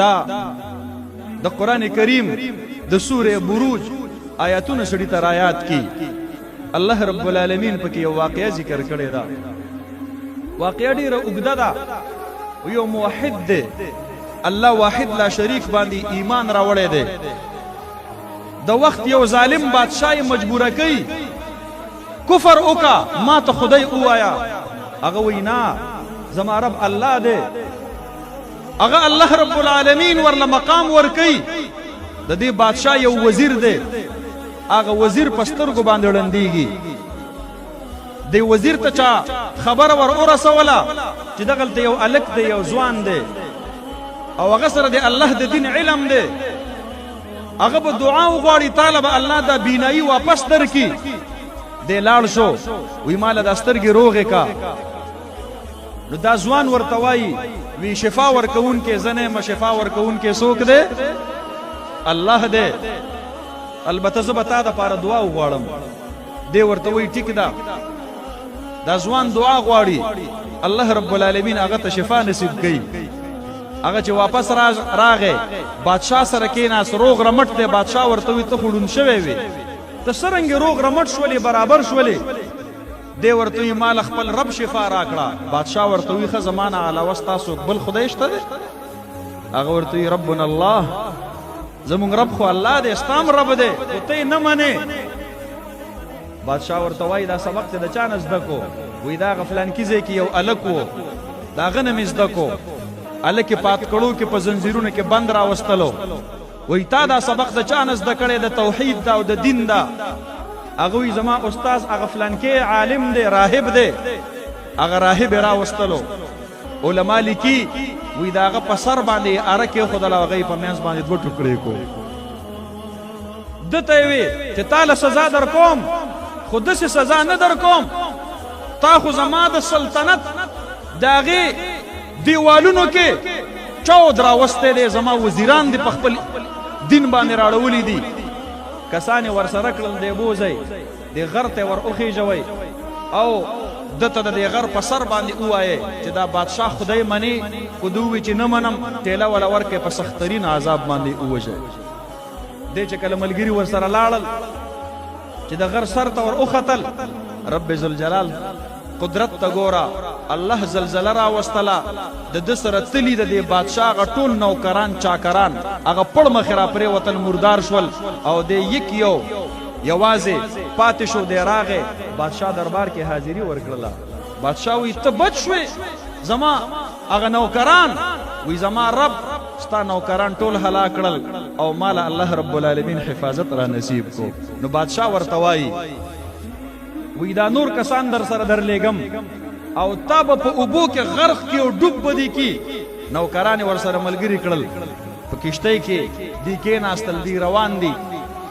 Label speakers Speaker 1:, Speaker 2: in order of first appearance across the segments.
Speaker 1: دا د قرآن کریم د سورې بروج آیاتونه سړي ته رایات کی الله رب العالمین پکې یو واقعه ذکر کړی دا واقعه ډیره اوږده ده یو موحد دی الله واحد لا شریک باندې ایمان راوړی دی د وخت یو ظالم بادشاہ مجبوره کوي کفر وکا ما ته خدای وایا هغه وینا زما رب الله دی هغه الله رب العالمین ورله مقام ورکي د دې بادشاہ یو وزیر دی هغه وزیر پسترګو باندې وړاندېږي دی وزیر ته چا خبر ور ورسوله چې دغلته یو الک دی یو ځوان دی او هغه سره د الله د دین علم دی هغه به دعا وغواړي طالب الله دا بینایی واپس درکي دی لاړ شو وی مال د سترګې روغې کا نو دا ځوان ورته وایي وی شفا ورکون کې زنه ما شفا ورکون کې څوک دی الله دی البته زه به تا دپاره دعا وغواړم دی ورته وایي ټیک ده دا ځوان دعا غواړي الله رب العالمین هغه ته شفا نصیب کوي هغه چې واپس راغی بادشاه سره کېناست روغ رمټ دی بادشاه ورته وایي ته خو ړوند شوی وې ته څرنګې روغ رمټ شولې برابر شولې دی ورته وایي مال خپل رب شفا راکړه بادشاه ورته وایي ښه زما نه علاوه ستا څوک بل خدای شته دی هغه ورته وایي ربنا الله زمونږ رب خو الله دی ستا هم رب دی خو ته یې نه منې بادشاه ورته وایي دا سبق ته د چا نه زده کو وایي دا هغه فلانکي ځای کې یو الک و د هغه نه مې زده کو الک یې پاتکړو کې په زنځیرونو کې بند راوستلو وایي تا دا سبق د چا نه زده کړی د توحید دا او د دین دا هغه وایي زما استاز هغه فلانکي عالم دی راهب دی هغه راهب یې راوستلو علما لیکي وایي د هغه په سر باندې اره کېښودله هغه یې په منځ باندې دوه ټوکړې کو ده ته یې وی چې تا له سزا در کوم خو داسې سزا نه در کوم تا خو زما د سلطنت د هغې دیوالونو کې چود راوستی دی زما وزیران دي په خپل دین باندې راړولي دي کسان یې ورسره کړل دی بوځئ د غر ته ور وخېژوئ او ده ته د دې غر په سر باندې ووایئ چې دا بادشاه خدای مني خو ده ووایي چې نه منم ټیله وله ورکړئ په سخترین عذاب باندې ووژئ دی چې کله ملګري ورسره لاړل چې د غر سر ته ور وختل رب ذوالجلال قدرت ته ګوره الله زلزله راوستله د ده سره تلي د دې بادشاه هغه ټول نوکران چاکران هغه پړ مخې را پرېوتل مردار شول او دی یک یوازې پاتې شو دی راغی بادشاه دربار کې حاضري ورکړله بادشاه وایي ته بچ شوې زما هغه نوکران وی زما رب ستا نوکران ټول هلاک کړل او مال الله رب العالمین حفاظت را نصیب کو نو بادشاه ورته وایي وی دا نور کسان در سره درلیږم او تا به په اوبو کې غرق کې او ډوب به دي کې نوکران یې ورسره ملګري کړل په کشتۍ کې دی کېناستل دی روان دي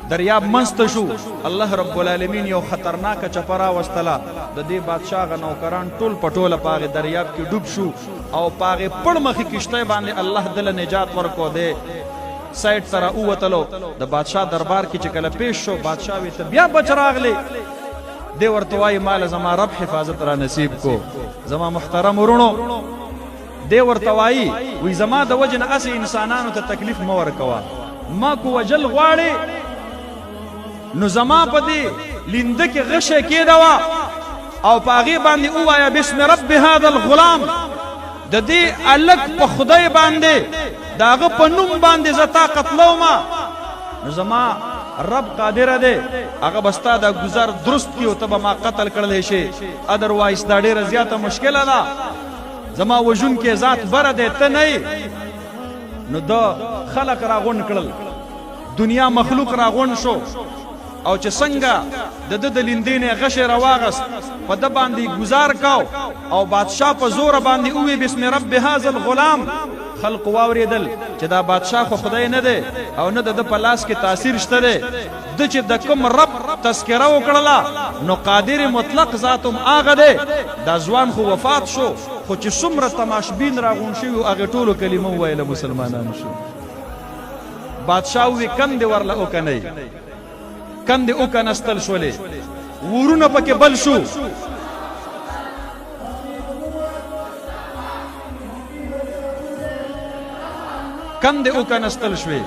Speaker 1: دریاب منځته شو الله رب العالمین یو خطرناکه چپه راوستله د دې بادشاه هغه نوکران ټول په ټوله په هغې دریاب کې ډوب شو او په هغې پړ مخې کشتۍ باندې الله دله نجات ورکو دی سایډ ته راووتلو د بادشاه دربار کې چې کله پیش شو بادشاه وی ته بیا بچ راغلی دی ورته وایي مال زما رب حفاظت را نصیب کو زما محترم ورونو دی ورته وایي وی زما د وجې نه هسې انسانانو ته تکلیف مه ورکوه ما کو وجل غواړې نو زما په دې لینده کې غشی کېږدوه او په هغې باندې ووایه بسم رب هذا الغلام د دې الک په خدای باندې د هغه په نوم باندې زه تا قتلومه نو زما رب قادر دی هغه به ستا دا ګزار درست کړي او ته به ما قتل کړلی شي ادروایز دا ډېره زیاته مشکله ده زما وژونکی ذات بره دی ته نه نو ده خلق راغونډ کړل دنیا مخلوق راغونډ شو او چې څنګه د ده د لیندې نه غشی راواغست په ده باندې ګزار کو او بادشاه په زوره باندې ووی بسم رب هذا الغلام خلق واورېدل چې دا بادشاه خو خدای نه دی او نه د ده په لاس کې تاثیر شته دی ده چې د کوم رب تذکره وکړله نو قادر مطلق ذات هم هغه دی دا ځوان خو وفات شو خو چې څومره تماشبین راغونډ شوي هغې ټولو کلمه وویله مسلمانانو شو بادشاه ووی کندې ورله وکنئ کندې وکنستل شولې ورونه پکې بل شو کندې وکنستل شوې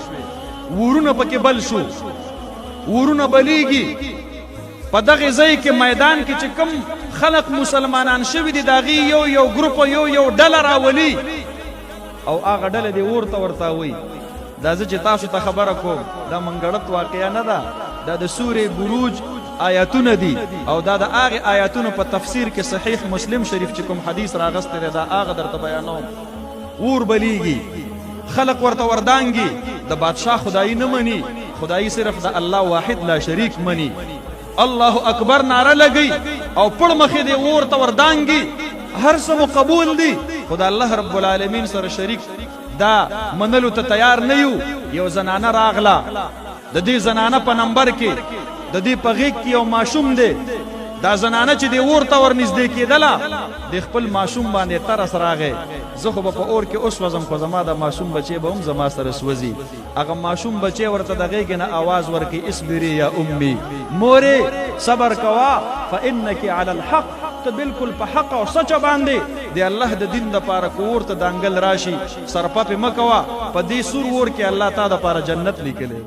Speaker 1: ورونه پکې بل شو ورونه بلیږي په دغه ځای کې میدان کې چې کم خلق مسلمانان شوي دي د هغې یو ګروپ یو ډله راولي او هغه ډله دې ورته وایي دا زه چې تاسو ته خبره کوم دا منګړت واقعه نه ده دا د سورې بروج آیاتونه دي او دا د هغې آیاتونو په تفسیر کې صحیح مسلم شریف چې کوم حدیث راغستی دی دا هغه درته بیانوم اور بلیږي خلق ورته وردانګي د بادشاه خدایي نه مني خدایي صرف د الله واحد لا شریک مني الله اکبر نعره لګي او پړ مخې دی اور ته وردانګي هر څه قبول دي خدای الله رب العالمین سره شریک دا منلو ته تیار نه یو زنانه راغله د دې زنانه په نمبر کې د دې په غېږ کې یو ماشوم دی دا زنانه چې دی اور ته ورنږدې کېدله د خپل ماشوم باندې ترس راغی زه خو به په اور کې اوس وځم خو زما د ماشوم بچی به هم زما سره سوځي هغه ماشوم بچی ورته د غېږې نه آواز ورکړي اصبري یا امي مورې صبر کوه فانک علی الحق ته بالکل په حق او سچ باندې د الله د دین دپاره که اور ته دانګل راشي سرپه پې مه کوه په دې سور اور کې الله تا دپاره جنت لیکلی